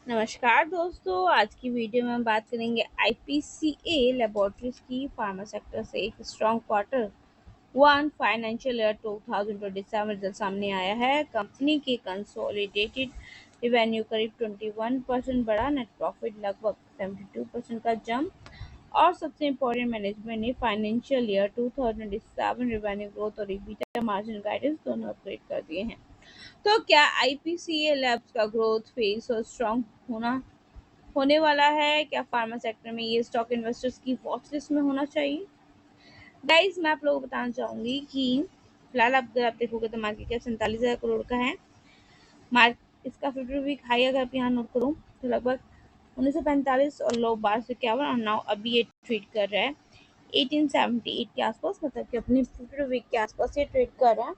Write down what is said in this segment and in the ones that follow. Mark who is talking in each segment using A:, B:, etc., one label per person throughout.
A: नमस्कार दोस्तों, आज की वीडियो में हम बात करेंगे आईपीसीए लैबोरेटरीज की फार्मा सेक्टर से एक strong quarter one financial year 2027 result सामने आया है। कंपनी की कंसोलिडेटेड रिवेन्यू करीब 21% बढ़ा, नेट प्रॉफिट लगभग 72% का जंप और सबसे इम्पोर्टेंट मैनेजमेंट ने फाइनेंशियल ईयर 2027 रिवेन्यू ग्रोथ और EBITDA मार्जिन गाइडेंस दोनों अपग्रेड कर दिए हैं। तो क्या आईपीसीए लैब्स का ग्रोथ फेस और स्ट्रॉन्ग होने वाला है? क्या फार्मा सेक्टर में ये स्टॉक इन्वेस्टर्स की वॉच लिस्ट में होना चाहिए? गाइस, मैं आप लोगों को बताना चाहूंगी कि फिलहाल अगर आप देखोगे तो मार्केट कैप 47,000 करोड़ का है। मार्क इसका 50 वीक हाई अगर आप यहाँ नोट करूँ तो लगभग 1945 और लो 1251 और नाउ अभी ये ट्रेड कर रहा है 1878 के आसपास, मतलब कि अपनी 50 वीक के आसपास ये ट्रेड कर रहा है।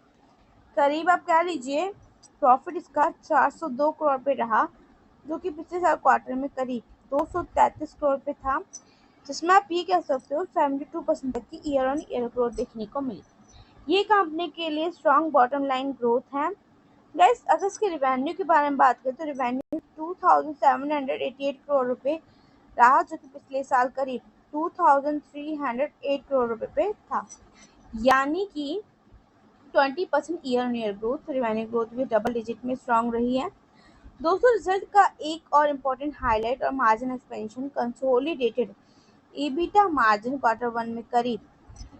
A: करीब आप कह लीजिए प्रॉफिट इसका 402 करोड़ पे रहा, जो कि पिछले साल क्वार्टर में करीब 233 करोड़ पे था, जिसमें आप ये कह सकते हो 72% तक की ईयर ऑन ईयर ग्रोथ देखने को मिली। ये कंपनी के लिए स्ट्रॉन्ग बॉटम लाइन ग्रोथ है। गाइस, अगर इसके रिवेन्यू के बारे में बात करें तो रिवेन्यू 2788 करोड़ रुपए रहा, जो कि पिछले साल करीब 2308 करोड़ रुपए पे था, यानी कि 20% year on year growth. Revenue growth भी डबल डिजिट में स्ट्रॉन्ग रही है। दोस्तों, रिजल्ट का एक और इम्पोर्टेंट हाईलाइट और margin expansion, consolidated EBITDA margin quarter one में करीब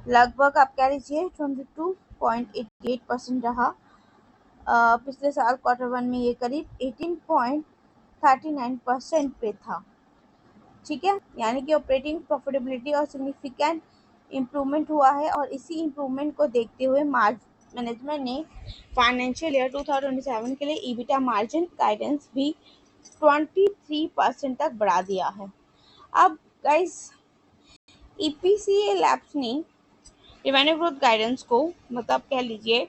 A: लगभग आप कह लीजिए 22.88% रहा। पिछले साल क्वार्टर वन में ये करीब 18.39% पे था। ठीक है, यानी कि ऑपरेटिंग प्रॉफिटेबिलिटी और सिग्निफिकेंट इम्प्रूवमेंट हुआ है और इसी इम्प्रूवमेंट को देखते हुए मैनेजमेंट ने फाइनेंशियल ईयर 2027 के लिए ईबिटा मार्जिन गाइडेंस भी 23% तक बढ़ा दिया है। अब गाइस, ईपीसीए लैब्स ने रिवेन्यू ग्रोथ गाइडेंस को मतलब कह लीजिए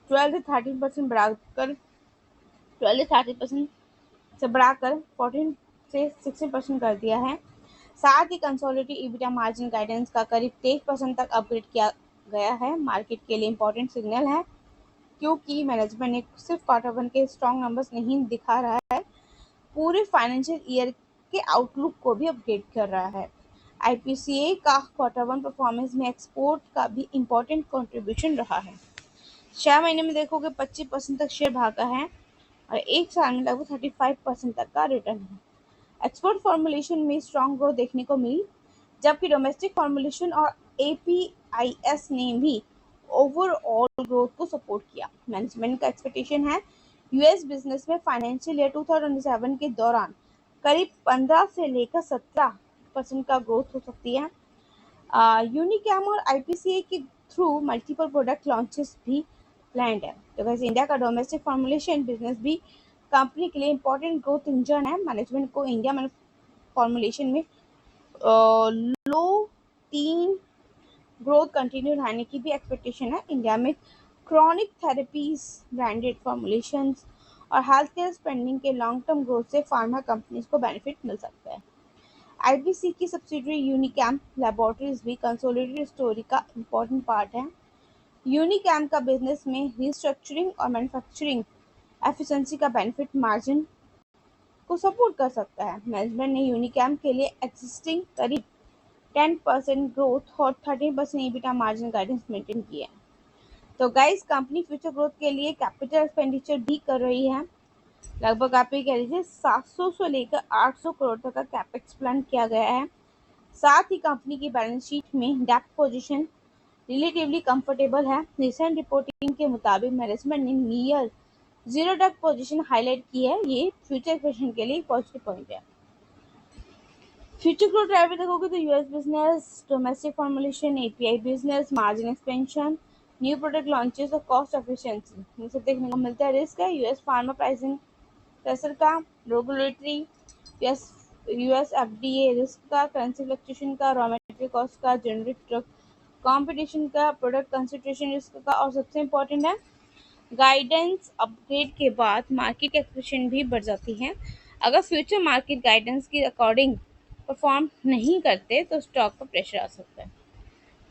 A: 12 से 13% बढ़ाकर 12 से 30% से बढ़ाकर 14 से 16% कर दिया है। साथ ही कंसोलिडेटेड ईबिटा मार्जिन गाइडेंस का करीब 23% तक अपग्रेड किया गया है। मार्केट के लिए इंपॉर्टेंट सिग्नल है, क्योंकि मैनेजमेंट ने सिर्फ क्वार्टर वन के स्ट्रॉन्ग नंबर्स नहीं दिखा रहा है, पूरे फाइनेंशियल ईयर के आउटलुक को भी अपग्रेड कर रहा है। आईपीसीए का क्वार्टर वन परफॉर्मेंस में एक्सपोर्ट का भी इम्पोर्टेंट कंट्रीब्यूशन रहा है। 6 महीने में देखोगे 25% तक शेयर भागा है और एक साल में लगभग 35% तक का रिटर्न है। एक्सपोर्ट फॉर्मुलेशन में स्ट्रॉन्ग ग्रोथ देखने को मिली, जबकि डोमेस्टिक फॉर्मुलेशन और एपीआईएस ने भी ओवरऑल ग्रोथ को सपोर्ट किया। मैनेजमेंट का एक्सपेक्टेशन है यूएस बिजनेस में फाइनेंशियल ईयर 2027 के दौरान करीब 15 से लेकर 17% का ग्रोथ हो सकती है। यूनिकैम और आईपीसीए के थ्रू मल्टीपल प्रोडक्ट लॉन्चेस भी प्लान्ड है। तो वैसे इंडिया का डोमेस्टिक फॉर्मुलेशन बिजनेस भी कंपनी के लिए इंपॉर्टेंट ग्रोथ इंजन है। मैनेजमेंट को इंडिया में फॉर्मुलेशन में लो टीन ग्रोथ कंटिन्यू रहने की भी एक्सपेक्टेशन है। इंडिया में क्रॉनिक थेरेपीज, ब्रांडेड फॉर्मुलेशंस और हेल्थ केयर स्पेंडिंग के लॉन्ग टर्म ग्रोथ से फार्मा कंपनीज को बेनिफिट मिल सकता है। आईबीसी की सब्सिडरी यूनिकैम लैबोरेटरीज भी कंसोलिडेटेड स्टोरी का इम्पोर्टेंट पार्ट है। यूनिकैम का बिजनेस में रिस्ट्रक्चरिंग और मैन्युफैक्चरिंग एफिशिएंसी का बेनिफिट मार्जिन को सपोर्ट कर सकता है। मैनेजमेंट ने यूनिकैम के लिए एक्जिस्टिंग करीब 10% ग्रोथ और 13% ईबिटा मार्जिन गाइडेंस मेंटेन की है। तो गाइस, कंपनी फ्यूचर ग्रोथ के लिए कैपिटल एक्सपेंडिचर भी कर रही है। लगभग आप ये कह लीजिए 700 से लेकर 800 करोड़ तक का कैपेक्स प्लान किया गया है। साथ ही कंपनी की बैलेंस शीट में डेब्ट पोजीशन रिलेटिवली कंफर्टेबल है। रिसेंट रिपोर्टिंग के मुताबिक मैनेजमेंट ने नियर जीरो डेब्ट पोजीशन हाईलाइट की है। ये फ्यूचर एक्सपेंशन के लिए पॉजिटिव पॉइंट है। फ्यूचर ग्रोथ ड्राइवर देखोगे तो US business, domestic formulation, API business, margin expansion, new product launches और कॉस्ट एफिशिएंसी, ये सब देखने को मिलता है। रिस्क है यूएस फार्मा प्राइसिंग प्रेशर का, regulatory, US US FDA risk का, करेंसी फ्लक्चुएशन का, रॉ मटेरियल कॉस्ट का, जेनरिक ड्रग कंपटीशन का, प्रोडक्ट कंसंट्रेशन रिस्क का, और सबसे इम्पोर्टेंट है गाइडेंस अपग्रेड के बाद मार्केट एक्सपेक्टेशन भी बढ़ जाती है। अगर फ्यूचर मार्केट गाइडेंस के अकॉर्डिंग परफॉर्म नहीं करते तो स्टॉक पर प्रेशर आ सकता है।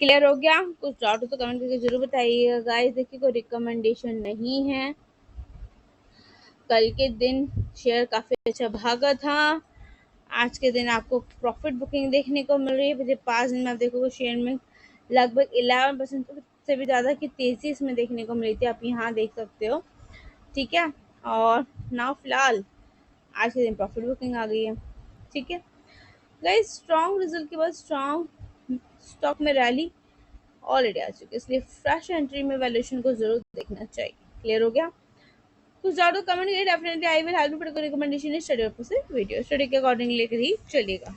A: क्लियर हो गया? कुछ डाउट हो तो कमेंट करके जरूर बताइएगा गाइस। देखिए, कोई रिकमेंडेशन नहीं है। कल के दिन शेयर काफ़ी अच्छा भागा था। आज के दिन आपको प्रॉफिट बुकिंग देखने को मिल रही है। पिछले 5 दिन में आप देखोगे शेयर में लगभग 11% से भी ज़्यादा की तेज़ी इसमें देखने को मिली थी, आप यहाँ देख सकते हो। ठीक है, और नाउ फिलहाल आज के दिन प्रॉफिट बुकिंग आ गई है। ठीक है गाइस, स्ट्रॉन्ग रिजल्ट के बाद स्ट्रॉन्ग स्टॉक में रैली ऑलरेडी आ चुकी है, इसलिए फ्रेश एंट्री में वैल्यूएशन को जरूर देखना चाहिए। क्लियर हो गया? कुछ ज़्यादा कमेंट करिए, definitely I will help you, recommendation study से वीडियो स्टडी के अकॉर्डिंग लेकर ही चलिएगा।